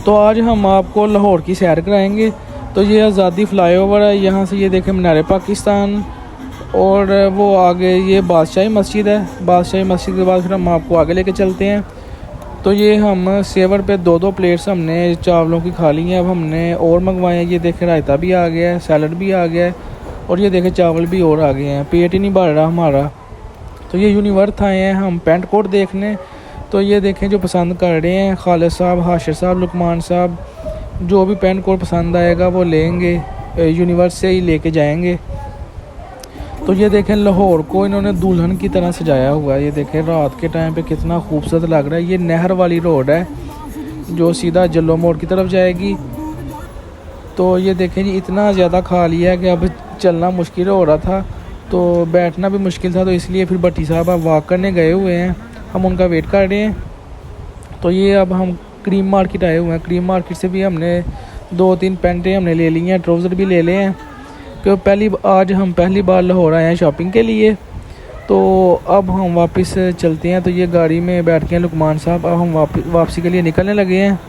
तो आज हम आपको लाहौर की सैर कराएंगे। तो ये आज़ादी फ़्लाईओवर है, यहाँ से ये देखें मीनार पाकिस्तान, और वो आगे ये बादशाही मस्जिद है। बादशाही मस्जिद के बाद फिर हम आपको आगे लेके चलते हैं। तो ये हम सेवर पे 2-2 प्लेट्स हमने चावलों की खा ली हैं। अब हमने और मंगवाए हैं। ये देखें रायता भी आ गया है, सैलड भी आ गया है, और ये देखें चावल भी और आ गए हैं। पेट ही नहीं भर रहा हमारा। तो ये यूनिवर्थ आए हैं हम पेंट कोट देखने। तो ये देखें जो पसंद कर रहे हैं, खालिद साहब, हाशिर साहब, लुकमान साहब, जो भी पेंट कोट पसंद आएगा वो लेंगे, यूनिवर्स से ही लेके जाएंगे। तो ये देखें लाहौर को इन्होंने दुल्हन की तरह सजाया हुआ है। ये देखें रात के टाइम पे कितना खूबसूरत लग रहा है। ये नहर वाली रोड है जो सीधा जल्लो मोड़ की तरफ जाएगी। तो ये देखें जी इतना ज़्यादा खा लिया है कि अब चलना मुश्किल हो रहा था, तो बैठना भी मुश्किल था। तो इसलिए फिर भट्टी साहब अब वॉक करने गए हुए हैं, हम उनका वेट कर रहे हैं। तो ये अब हम क्रीम मार्केट आए हुए हैं। क्रीम मार्केट से भी हमने 2-3 पैंटें हमने ले ली हैं, ट्राउज़र भी ले ले हैं, क्योंकि आज हम पहली बार लाहौर आए हैं शॉपिंग के लिए। तो अब हम वापस चलते हैं। तो ये गाड़ी में बैठ के लुकमान साहब, अब हम वापसी के लिए निकलने लगे हैं।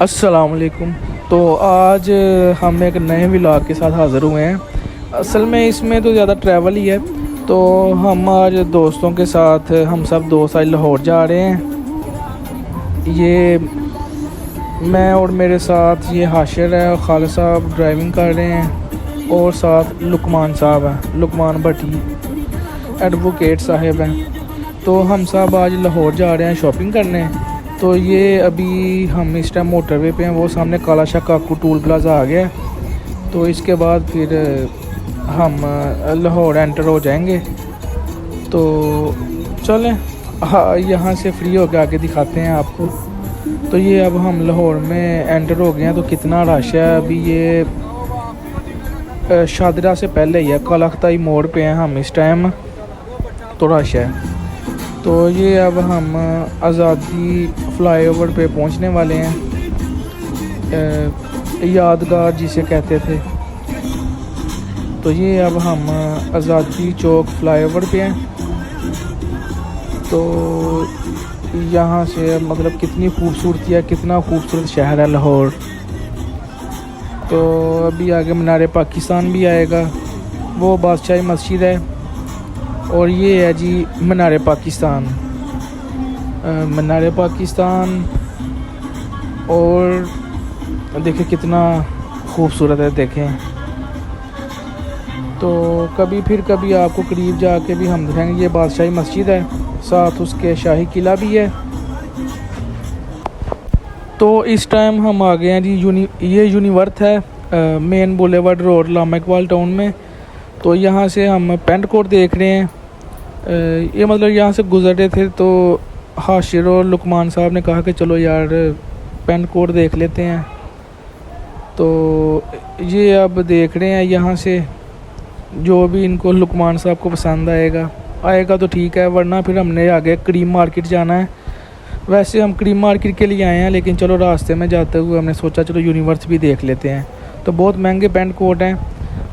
अस्सलाम वालेकुम। तो आज हम एक नए व्लॉग के साथ हाज़िर हुए हैं। असल में इसमें तो ज़्यादा ट्रैवल ही है। तो हम आज दोस्तों के साथ, हम सब दोस्त आज लाहौर जा रहे हैं। ये मैं और मेरे साथ ये हाशिर है और खालिद साहब ड्राइविंग कर रहे हैं, और साथ लुकमान साहब हैं, लुकमान भट्टी एडवोकेट साहब हैं। तो हम सब आज लाहौर जा रहे हैं शॉपिंग करने। तो ये अभी हम इस टाइम मोटरवे पे हैं, वो सामने काला शाह काकू टूल प्लाजा आ गया। तो इसके बाद फिर हम लाहौर एंटर हो जाएंगे। तो चलें, हाँ, यहाँ से फ्री होकर आगे दिखाते हैं आपको। तो ये अब हम लाहौर में एंटर हो गए हैं। तो कितना रश है अभी। ये शादरा से पहले ही है, कलख्ताई मोड़ पे हैं हम इस टाइम, तो रश है। तो ये अब हम आज़ादी फ़्लाईओवर पे पहुंचने वाले हैं, यादगार जिसे कहते थे। तो ये अब हम आज़ादी चौक फ़्लाईओवर पे हैं। तो यहाँ से मतलब कितनी खूबसूरती है, कितना खूबसूरत शहर है लाहौर। तो अभी आगे मीनार पाकिस्तान भी आएगा, वो बादशाही मस्जिद है, और ये है जी मीनार पाकिस्तान। मीनार पाकिस्तान, और देखें कितना खूबसूरत है, देखें। तो कभी आपको करीब जाके भी हम दिखाएंगे। ये बादशाही मस्जिद है, साथ उसके शाही किला भी है। तो इस टाइम हम आ गए हैं जी ये यूनिवर्थ है, Main Boulevard Road Allama Iqbal Town में। तो यहाँ से हम पेंट कोट देख रहे हैं। ये मतलब यहाँ से गुजर रहे थे, तो हाशिर और लुकमान साहब ने कहा कि चलो यार पेंट कोट देख लेते हैं। तो ये अब देख रहे हैं यहाँ से, जो भी इनको लुकमान साहब को पसंद आएगा तो ठीक है, वरना फिर हमने आगे क्रीम मार्केट जाना है। वैसे हम क्रीम मार्केट के लिए आए हैं, लेकिन चलो रास्ते में जाते हुए हमने सोचा चलो यूनिवर्स भी देख लेते हैं। तो बहुत महंगे पेंट कोट हैं,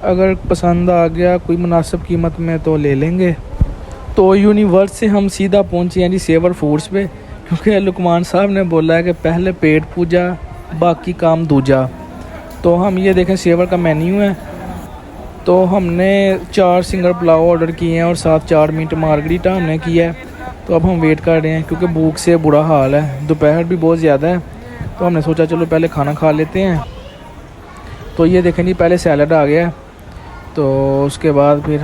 अगर पसंद आ गया कोई मुनासिब कीमत में तो ले लेंगे। तो यूनिवर्स से हम सीधा पहुंचे हैं जी सेवर फूड्स पे, क्योंकि लुकमान साहब ने बोला है कि पहले पेट पूजा बाकी काम दूजा। तो हम ये देखें सेवर का मेन्यू है। तो हमने 4 सिंगर पुलाव ऑर्डर किए हैं, और साथ 4 मीट मार्गरीटा हमने किया है। तो अब हम वेट कर रहे हैं, क्योंकि भूख से बुरा हाल है, दोपहर भी बहुत ज़्यादा है। तो हमने सोचा चलो पहले खाना खा लेते हैं। तो ये देखें जी पहले सैलड आ गया, तो उसके बाद फिर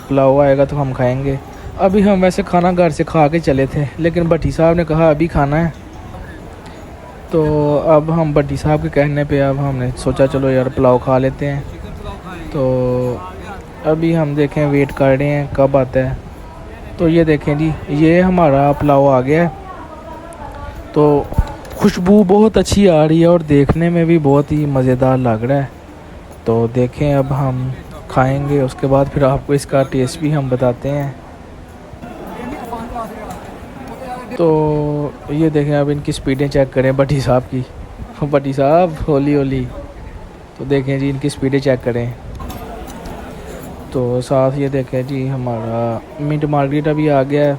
पुलाव आएगा तो हम खाएंगे। अभी हम वैसे खाना घर से खा के चले थे, लेकिन भट्टी साहब ने कहा अभी खाना है। तो अब हम भट्टी साहब के कहने पे अब हमने सोचा चलो यार पुलाव खा लेते हैं। तो अभी हम देखें वेट कर रहे हैं कब आता है। तो ये देखें जी ये हमारा पुलाव आ गया है। तो खुशबू बहुत अच्छी आ रही है, और देखने में भी बहुत ही मज़ेदार लग रहा है। तो देखें अब हम खाएंगे, उसके बाद फिर आपको इसका टेस्ट भी हम बताते हैं। तो ये देखें अब इनकी स्पीडें चेक करें भट्टी साहब की। भट्टी साहब होली होली। तो देखें जी इनकी स्पीडें चेक करें। तो साथ ये देखें जी हमारा मिंट मार्गरीटा भी आ गया है।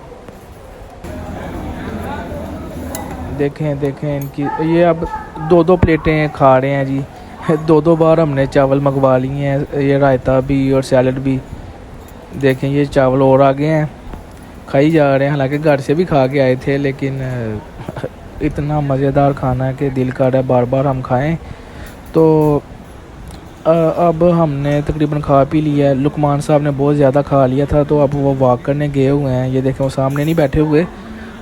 देखें इनकी ये अब 2-2 प्लेटें खा रहे हैं जी। 2-2 बार हमने चावल मंगवा लिए हैं, ये रायता भी और सैलड भी। देखें ये चावल और आ गए हैं, खाई जा रहे हैं। हालांकि घर से भी खा के आए थे, लेकिन इतना मज़ेदार खाना है कि दिल कर रहा है बार बार हम खाएं। तो अब हमने तकरीबन खा पी लिया है। लुकमान साहब ने बहुत ज़्यादा खा लिया था, तो अब वो वॉक करने गए हुए हैं। ये देखें वो सामने नहीं बैठे हुए,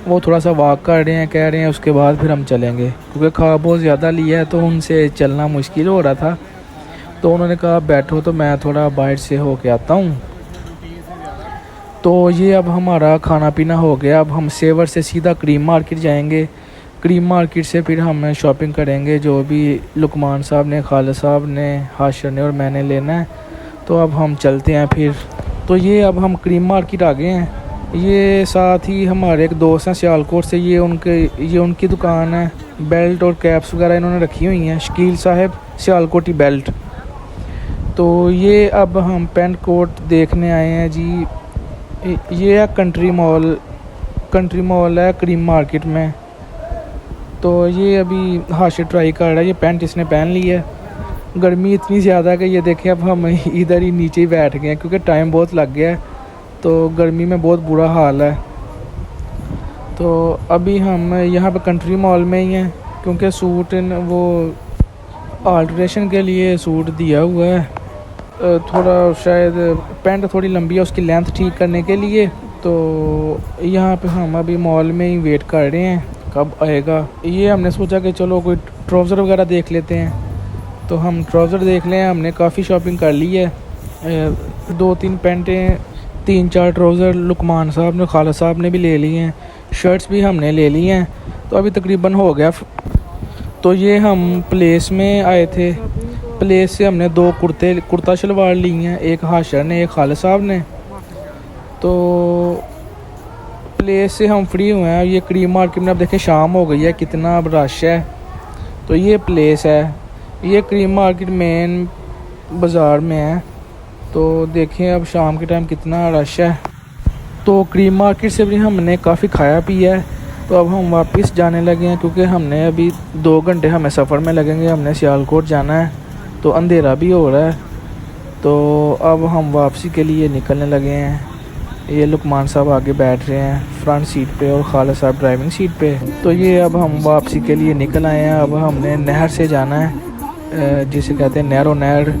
वो थोड़ा सा वॉक कर रहे हैं, कह रहे हैं उसके बाद फिर हम चलेंगे, क्योंकि खा बहुत ज़्यादा लिया है तो उनसे चलना मुश्किल हो रहा था। तो उन्होंने कहा बैठो, तो मैं थोड़ा बाहर से हो के आता हूँ। तो ये अब हमारा खाना पीना हो गया। अब हम सेवर से सीधा क्रीम मार्केट जाएंगे। क्रीम मार्केट से फिर हम शॉपिंग करेंगे, जो भी लुकमान साहब ने, खालिद साहब ने, हाशिर ने और मैंने लेना है। तो अब हम चलते हैं फिर। तो ये अब हम क्रीम मार्केट आ गए हैं। ये साथ ही हमारे एक दोस्त हैं सियालकोट से, ये उनकी दुकान है। बेल्ट और कैप्स वगैरह इन्होंने रखी हुई हैं, शकील साहब सियालकोटी बेल्ट। तो ये अब हम पेंट कोट देखने आए हैं जी। ये है कंट्री मॉल है क्रीम मार्केट में। तो ये अभी हाशिर ट्राई कर रहा है, ये पैंट इसने पहन ली है। गर्मी इतनी ज़्यादा है कि ये देखें अब हम इधर ही नीचे ही बैठ गए हैं, क्योंकि टाइम बहुत लग गया है, तो गर्मी में बहुत बुरा हाल है। तो अभी हम यहाँ पे कंट्री मॉल में ही हैं, क्योंकि सूट वो अल्ट्रेशन के लिए सूट दिया हुआ है। थोड़ा शायद पैंट थोड़ी लंबी है, उसकी लेंथ ठीक करने के लिए। तो यहाँ पे हम अभी मॉल में ही वेट कर रहे हैं कब आएगा। ये हमने सोचा कि चलो कोई ट्राउज़र वगैरह देख लेते हैं, तो हम ट्राउज़र देख लें। हमने काफ़ी शॉपिंग कर ली है, 2-3 पैंटें, 3-4 ट्राउज़र लुकमान साहब ने, खालिद साहब ने भी ले लिए हैं। शर्ट्स भी हमने ले ली हैं, तो अभी तकरीबन हो गया। तो ये हम प्लेस में आए थे, प्लेस से हमने 2 कुर्ता शलवार ली हैं, एक हाशिर ने, एक खालिद साहब ने। तो प्लेस से हम फ्री हुए हैं। ये क्रीम मार्केट में अब देखें शाम हो गई है, कितना अब रश है। तो ये प्लेस है, ये क्रीम मार्केट मेन बाज़ार में है। तो देखें अब शाम के टाइम कितना रश है। तो क्रीम मार्केट से भी हमने काफ़ी खाया पिया है। तो अब हम वापस जाने लगे हैं, क्योंकि हमने अभी 2 घंटे हमें सफ़र में लगेंगे। हमने सियालकोट जाना है, तो अंधेरा भी हो रहा है। तो अब हम वापसी के लिए निकलने लगे हैं। ये लुकमान साहब आगे बैठ रहे हैं फ्रंट सीट पे और खालिद साहब ड्राइविंग सीट पे। तो ये अब हम वापसी के लिए निकल आए हैं। अब हमने नहर से जाना है, जिसे कहते हैं नहर।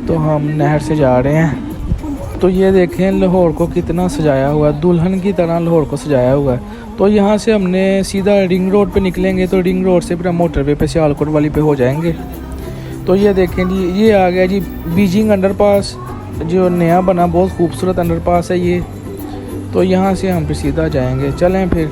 तो हम नहर से जा रहे हैं। तो ये देखें लाहौर को कितना सजाया हुआ है, दुल्हन की तरह लाहौर को सजाया हुआ है। तो यहाँ से हमने सीधा रिंग रोड पे निकलेंगे, तो रिंग रोड से फिर हम मोटरवे पे सियालकोट वाली पे हो जाएंगे। तो ये देखें जी, ये आ गया जी बीजिंग अंडरपास, जो नया बना, बहुत खूबसूरत अंडरपास है ये। तो यहाँ से हम फिर सीधा जाएंगे, चलें फिर।